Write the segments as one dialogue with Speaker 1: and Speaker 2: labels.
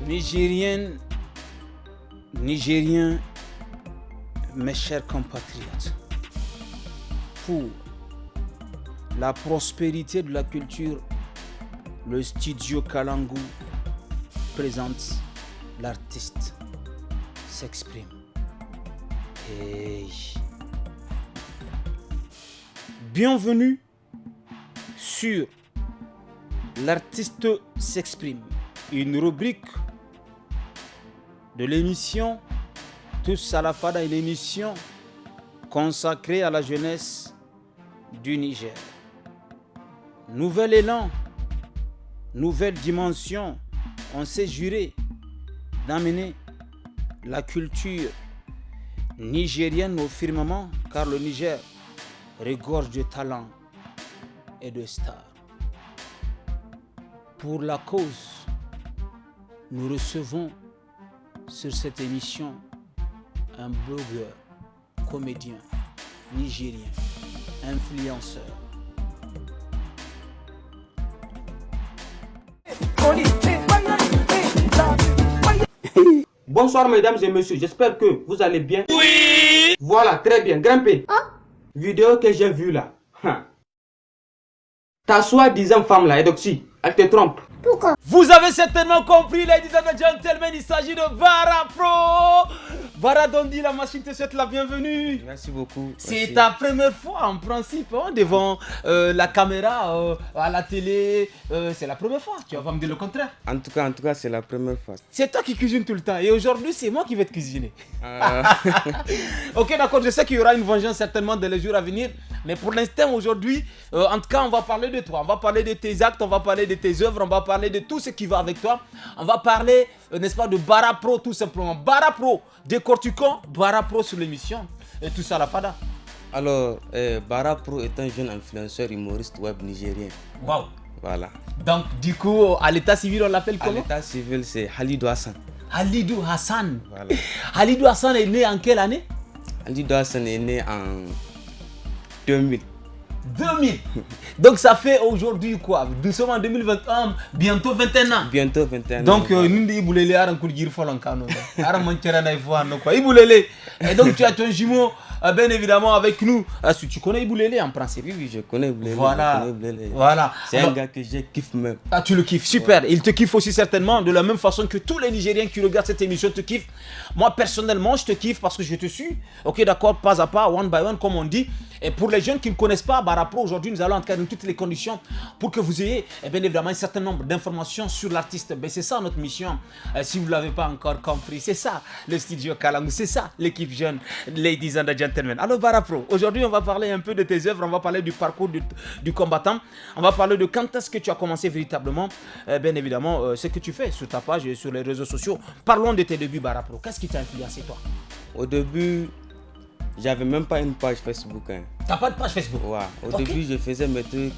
Speaker 1: Nigériennes, Nigériens, mes chers compatriotes, pour la prospérité de la culture, le studio Kalangu présente l'artiste s'exprime. Hey. Bienvenue sur l'artiste s'exprime, une rubrique de l'émission Tous à la Fada, une émission consacrée à la jeunesse du Niger. Nouvel élan, nouvelle dimension, on s'est juré d'amener la culture nigérienne au firmament, car le Niger regorge de talents et de stars. Pour la cause, nous recevons sur cette émission un blogueur, comédien, nigérien, influenceur.
Speaker 2: Bonsoir mesdames et messieurs, j'espère que vous allez bien. Oui. Voilà, très bien, grimpez. Vidéo que j'ai vue là. Ta soi-disant femme là, Edoxy, elle te trompe.
Speaker 3: Pourquoi?
Speaker 1: Vous avez certainement compris, ladies and gentlemen, il s'agit de Bara Pro. Bara Dondi, la machine te souhaite la bienvenue.
Speaker 2: Merci beaucoup.
Speaker 1: C'est ta première fois en principe devant la caméra, à la télé. C'est la première fois, tu vas pas me dire le contraire.
Speaker 2: En tout cas, c'est la première fois.
Speaker 1: C'est toi qui cuisines tout le temps et aujourd'hui c'est moi qui vais te cuisiner. Ok, d'accord, je sais qu'il y aura une vengeance certainement dans les jours à venir. Mais pour l'instant aujourd'hui, en tout cas on va parler de toi. On va parler de tes actes, on va parler de tes œuvres, on va parler de tout ce qui va avec toi. On va parler, n'est-ce pas, de Bara Pro tout simplement. Bara Pro, décortiquons Bara Pro sur l'émission. Et tout ça à la Fada.
Speaker 4: Alors, Bara Pro est un jeune influenceur humoriste web nigérien.
Speaker 1: Waouh.
Speaker 4: Voilà.
Speaker 1: Donc du coup, à l'état civil on l'appelle
Speaker 4: À
Speaker 1: comment?
Speaker 4: l'état civil, c'est Halidou Hassan.
Speaker 1: Halidou Hassan.
Speaker 4: Voilà.
Speaker 1: Halidou Hassan est né en quelle année?
Speaker 4: Halidou Hassan est né en 2000.
Speaker 1: 2000. Donc ça fait aujourd'hui quoi? Nous sommes en 2021, bientôt 21 ans.
Speaker 4: Bientôt 21 ans.
Speaker 1: Donc nous iboulele aran kurgir folankano. Aran manchera na ifouano quoi. Iboulele. Et donc tu as ton jumeau bien évidemment avec nous. Tu connais Iboulele en principe?
Speaker 4: Oui, je connais Blélé.
Speaker 1: Voilà.
Speaker 4: Je connais Blélé.
Speaker 1: Voilà.
Speaker 4: C'est un gars que je kiffe même.
Speaker 1: Ah, tu le kiffes, super. Il te kiffe aussi certainement, de la même façon que tous les Nigériens qui regardent cette émission te kiffent. Moi personnellement, je te kiffe parce que je te suis. Ok, d'accord, pas à pas, one by one, comme on dit. Et pour les jeunes qui ne connaissent pas Bara Pro, aujourd'hui, nous allons encadrer toutes les conditions pour que vous ayez, bien évidemment, un certain nombre d'informations sur l'artiste. Ben, c'est ça notre mission. Si vous ne l'avez pas encore compris, c'est ça le studio Kalangu, c'est ça l'équipe jeune, ladies and gentlemen. Alors Bara Pro, aujourd'hui, on va parler un peu de tes œuvres, on va parler du parcours du combattant, on va parler de quand est-ce que tu as commencé véritablement, bien évidemment, ce que tu fais sur ta page et sur les réseaux sociaux. Parlons de tes débuts Bara Pro. Qu'est-ce qui t'a influencé toi?
Speaker 4: Au début, j'avais même pas une page Facebook. Hein.
Speaker 1: T'as pas de page Facebook?
Speaker 4: Ouais. Au début, je faisais mes trucs,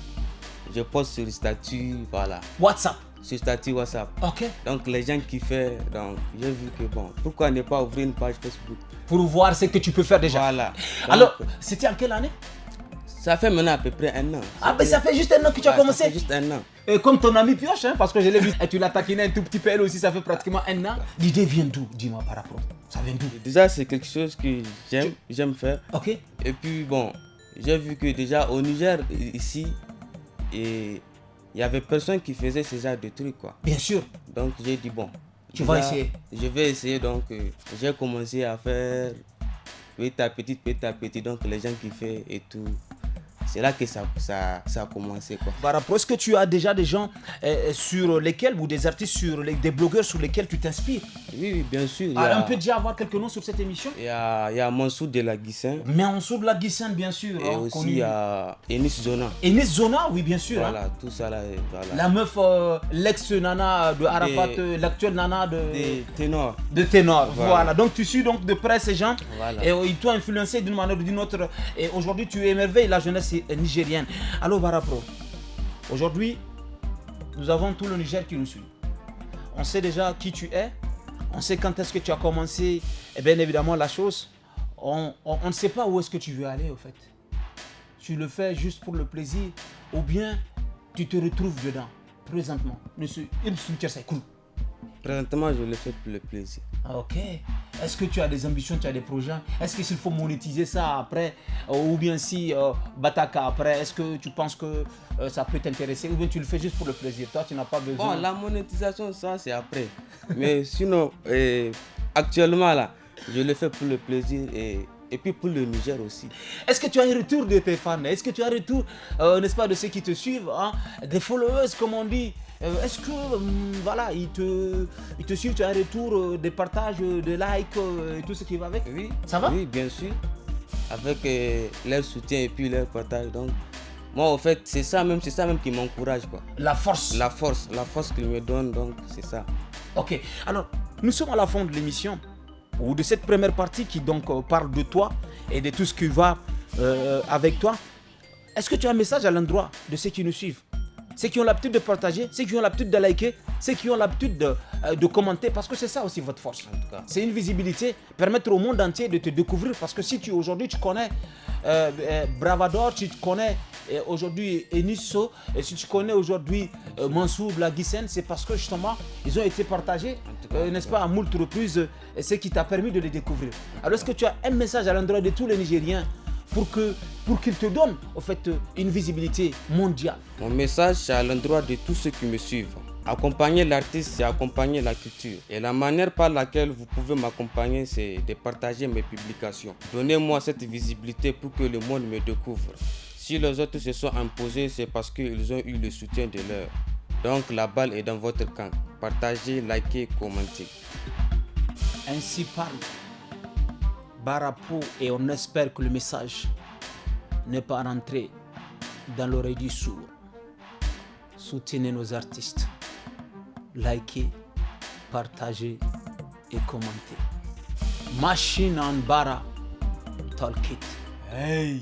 Speaker 4: je poste sur le statut, voilà.
Speaker 1: WhatsApp?
Speaker 4: Sur statut WhatsApp.
Speaker 1: Ok.
Speaker 4: Donc les gens kiffaient, donc j'ai vu que bon, pourquoi ne pas ouvrir une page Facebook?
Speaker 1: Pour voir ce que tu peux faire déjà.
Speaker 4: Voilà. Donc,
Speaker 1: alors, c'était en quelle année?
Speaker 4: Ça fait maintenant à peu près un an.
Speaker 1: Ah ben ça fait juste un an que tu as commencé.
Speaker 4: Ça fait juste un an.
Speaker 1: Et comme ton ami Pioche, hein, parce que je l'ai vu, et tu l'as taquiné un tout petit peu, elle aussi, ça fait pratiquement un an. L'idée vient d'où? Dis-moi par rapport. Ça vient d'où?
Speaker 4: Déjà, c'est quelque chose que j'aime faire.
Speaker 1: Ok.
Speaker 4: Et puis bon, j'ai vu que déjà au Niger, ici, il y avait personne qui faisait ce genre de trucs, quoi.
Speaker 1: Bien sûr.
Speaker 4: Donc j'ai dit bon.
Speaker 1: Tu vas essayer.
Speaker 4: Je vais essayer, donc j'ai commencé à faire petit à petit, donc les gens qui font et tout. C'est là que ça a commencé, quoi.
Speaker 1: Bara Pro, est-ce que tu as déjà des gens sur lesquels, ou des artistes, des blogueurs sur lesquels tu t'inspires?
Speaker 4: Oui, bien sûr.
Speaker 1: On peut déjà avoir quelques noms sur cette émission?
Speaker 4: Il y a Mansour de la Guissin.
Speaker 1: Mansour de la Guissin, bien sûr.
Speaker 4: Et aussi il y a Enis Zona.
Speaker 1: Enis Zona, oui, bien sûr.
Speaker 4: Voilà, tout ça là. Voilà.
Speaker 1: La meuf, l'ex-nana de Arafat, l'actuelle nana de
Speaker 4: Ténor.
Speaker 1: De Ténor, voilà. Donc tu suis donc de près ces gens.
Speaker 4: Voilà.
Speaker 1: Et ils t'ont influencé d'une manière ou d'une autre. Et aujourd'hui, tu émerveilles la jeunesse nigérienne. Alors Bara Pro, aujourd'hui, nous avons tout le Niger qui nous suit. On sait déjà qui tu es. On sait quand est-ce que tu as commencé. Et bien évidemment, la chose, on ne sait pas où est-ce que tu veux aller, au fait. Tu le fais juste pour le plaisir ou bien tu te retrouves dedans, présentement. Monsieur Ibn Soutier Saïkoulou.
Speaker 4: Présentement, je le fais pour le plaisir.
Speaker 1: Ok. Est-ce que tu as des ambitions, tu as des projets? Est-ce qu'il faut monétiser ça après? Ou bien si Bataka après, est-ce que tu penses que ça peut t'intéresser? Ou bien tu le fais juste pour le plaisir? Toi, tu n'as pas besoin.
Speaker 4: Bon, la monétisation, ça, c'est après. Mais sinon, actuellement, là, je le fais pour le plaisir et puis pour le Niger aussi.
Speaker 1: Est-ce que tu as un retour de tes fans? Est-ce que tu as un retour, n'est-ce pas, de ceux qui te suivent, hein? Des followers, comme on dit? Est-ce que, voilà, ils te suivent, tu as un retour, des partages, des likes et tout ce qui va avec?
Speaker 4: Oui.
Speaker 1: Ça va?
Speaker 4: Oui, bien sûr. Avec leur soutien et puis leur partage. Donc, moi, en fait, c'est ça même qui m'encourage, quoi.
Speaker 1: La force.
Speaker 4: La force qu'ils me donnent, donc c'est ça.
Speaker 1: Ok, alors, nous sommes à la fin de l'émission, ou de cette première partie qui donc parle de toi et de tout ce qui va avec toi. Est-ce que tu as un message à l'endroit de ceux qui nous suivent? Ceux qui ont l'habitude de partager, ceux qui ont l'habitude de liker, ceux qui ont l'habitude de commenter, parce que c'est ça aussi votre force.
Speaker 4: En tout cas.
Speaker 1: C'est une visibilité, permettre au monde entier de te découvrir, parce que si aujourd'hui tu connais Bravador, si tu connais aujourd'hui Enisso, et si tu connais aujourd'hui Mansour Blaguisen, c'est parce que justement ils ont été partagés, n'est-ce pas, à moult reprises, ce qui t'a permis de les découvrir. Alors est-ce que tu as un message à l'endroit de tous les Nigériens pour qu'ils te donnent en fait une visibilité mondiale?
Speaker 4: Mon message, c'est à l'endroit de tous ceux qui me suivent. Accompagner l'artiste, c'est accompagner la culture. Et la manière par laquelle vous pouvez m'accompagner, c'est de partager mes publications. Donnez-moi cette visibilité pour que le monde me découvre. Si les autres se sont imposés, c'est parce qu'ils ont eu le soutien de leur. Donc la balle est dans votre camp. Partagez, likez, commentez.
Speaker 1: Ainsi parle Barapo, et on espère que le message n'est pas rentré dans l'oreille du sourd. Soutenez nos artistes. Likez, partagez et commentez. Machine and Bara, talk it. Hey.